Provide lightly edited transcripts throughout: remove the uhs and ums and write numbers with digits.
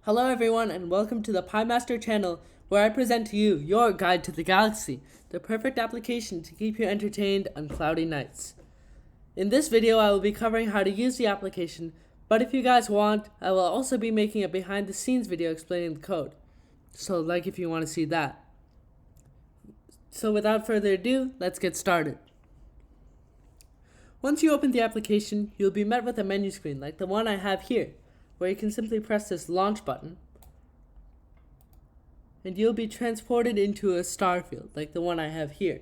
Hello everyone and welcome to the PyMaster channel where I present to you your guide to the galaxy, the perfect application to keep you entertained on cloudy nights. In this video I will be covering how to use the application, but if you guys want, I will also be making a behind the scenes video explaining the code. So like if you want to see that. So without further ado, let's get started. Once you open the application, you'll be met with a menu screen like the one I have here, where you can simply press this launch button and you'll be transported into a star field like the one I have here.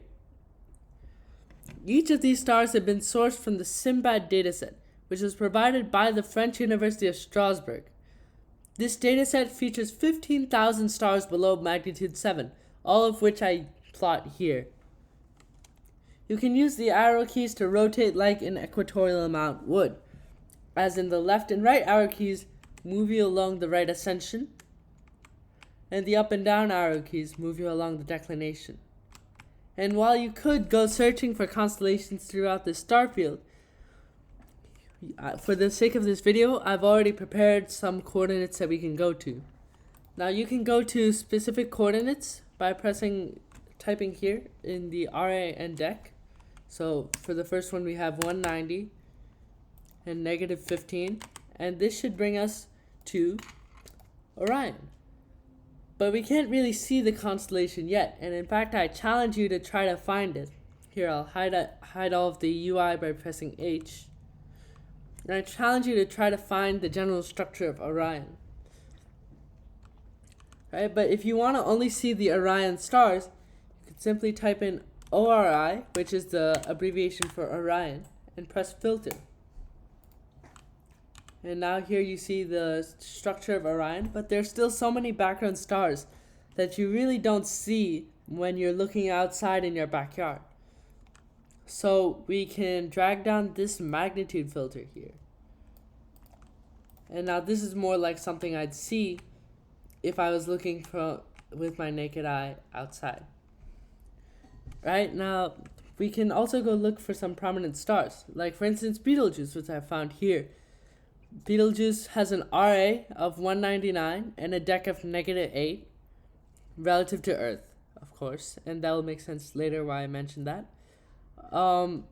Each of these stars have been sourced from the SIMBAD dataset, which was provided by the French University of Strasbourg. This dataset features 15,000 stars below magnitude 7, all of which I plot here. You can use the arrow keys to rotate like an equatorial mount would, as in the left and right arrow keys move you along the right ascension, and the up and down arrow keys move you along the declination. And while you could go searching for constellations throughout the star field, for the sake of this video, I've already prepared some coordinates that we can go to. Now you can go to specific coordinates by typing here in the RA and DEC. So for the first one we have 190 and -15, and this should bring us to Orion. But we can't really see the constellation yet, and in fact I challenge you to try to find it. Here, I'll hide all of the UI by pressing H. And I challenge you to try to find the general structure of Orion. Right, but if you want to only see the Orion stars, you can simply type in ORI, which is the abbreviation for Orion, and press filter. And now here you see the structure of Orion, but there's still so many background stars that you really don't see when you're looking outside in your backyard. So we can drag down this magnitude filter here. And now this is more like something I'd see if I was looking with my naked eye outside. Right, now we can also go look for some prominent stars, like for instance Betelgeuse, which I found here. Betelgeuse has an RA of 199 and a DEC of -8 relative to Earth, of course, and that will make sense later why I mentioned that. Our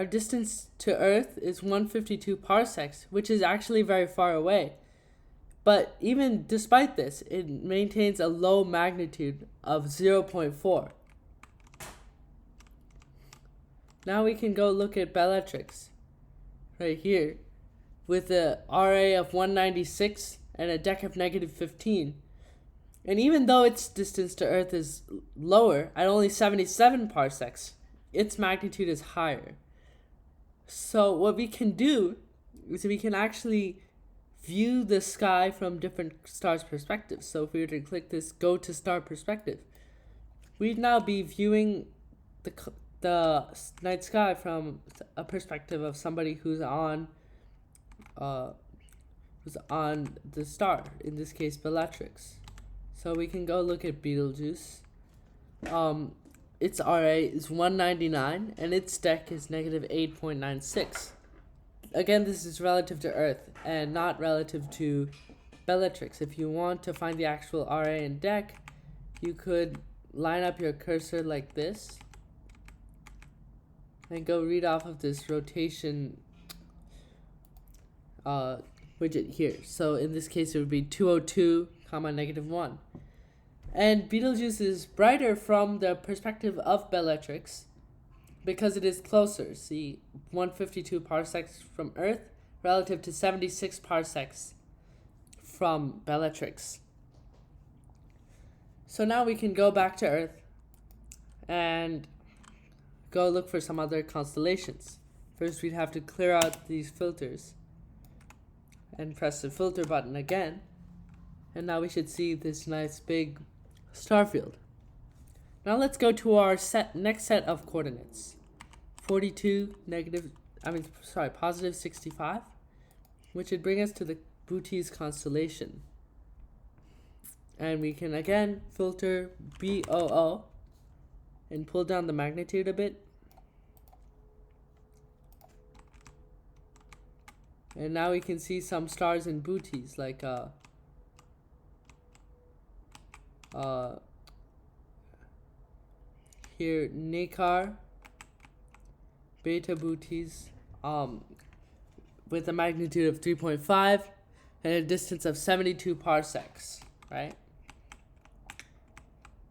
distance to Earth is 152 parsecs, which is actually very far away. But even despite this, it maintains a low magnitude of 0.4. Now we can go look at Bellatrix right here, with a RA of 196 and a DEC of -15. And even though its distance to Earth is lower, at only 77 parsecs, its magnitude is higher. So what we can do is we can actually view the sky from different stars' perspectives. So if we were to click this Go to Star Perspective, we'd now be viewing the night sky from a perspective of somebody who's on the star, in this case Bellatrix. So we can go look at Betelgeuse. Its RA is 199 and its DEC is -8.96. Again, this is relative to Earth and not relative to Bellatrix. If you want to find the actual RA and DEC, you could line up your cursor like this and go read off of this rotation widget here. So in this case it would be 202, -1. And Betelgeuse is brighter from the perspective of Bellatrix because it is closer. See, 152 parsecs from Earth relative to 76 parsecs from Bellatrix. So now we can go back to Earth and go look for some other constellations. First we'd have to clear out these filters and press the filter button again, and now we should see this nice big star field. Now let's go to our next set of coordinates. 42 +65, which would bring us to the Bootes constellation. And we can again filter BOO and pull down the magnitude a bit. And now we can see some stars and booties, like here Neckar, Beta Bootes, with a magnitude of 3.5 and a distance of 72 parsecs, right?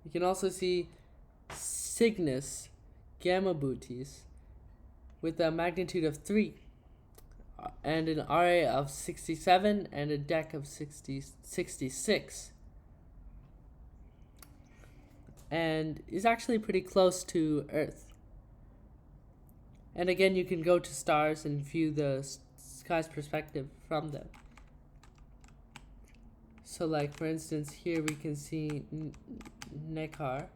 You can also see Cygnus, Gamma Bootes, with a magnitude of 3 and an RA of 67 and a DEC of 66. And is actually pretty close to Earth. And again, you can go to stars and view the sky's perspective from them. So like, for instance, here we can see Neckar.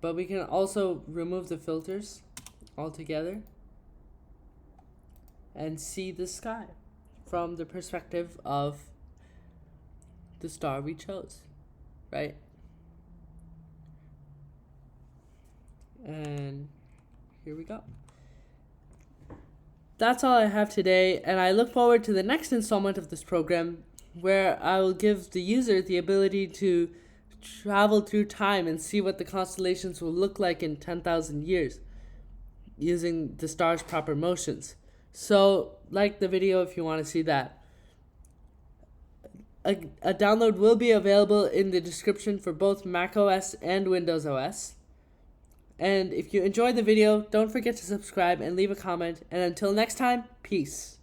But we can also remove the filters altogether and see the sky from the perspective of the star we chose, right? And here we go. That's all I have today, and I look forward to the next installment of this program, where I will give the user the ability to travel through time and see what the constellations will look like in 10,000 years using the star's proper motions. So like the video if you want to see that. A download will be available in the description for both macOS and Windows OS. And if you enjoyed the video, don't forget to subscribe and leave a comment. And until next time, peace.